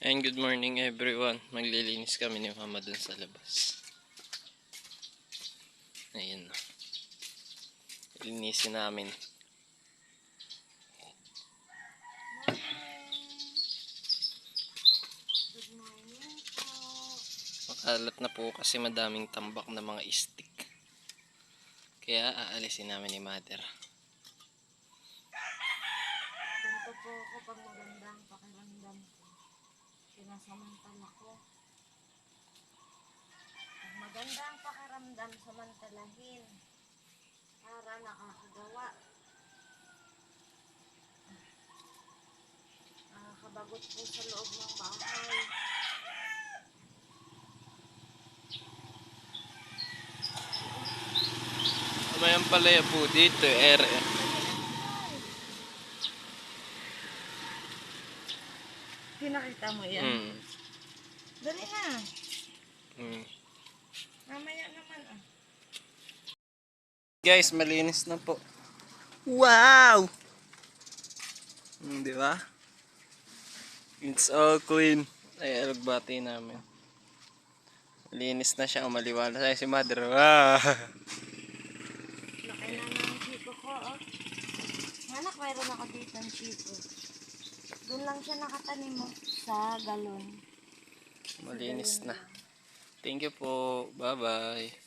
And good morning everyone. Maglilinis kami ni Mama dun sa labas. Ayun. Linisin namin. Good morning po. Makalat na po kasi madaming tambak na mga stick. Kaya aalisin namin ni Mother. Ganito po ako pag maganda ang pakiramdam ko. Sinasamantala ko. Pag maganda ang pakiramdam, samantalahin. Para nakakagawa. Nakakabagot po sa loob ng bahay. Mamayang palaya po dito, ere. Pinakita mo yan? Dali na. Mamaya naman ah. Guys, malinis na po. Wow! Di ba? It's all clean. Ay, alugbati namin. Malinis na siya, umaliwala. Ay, si Mother. Wow! Laki na ng chico ko oh. Anak, mayroon ako dito ng chico. Doon lang siya nakatanim mo sa galon. Malinis na. Thank you po. Bye-bye.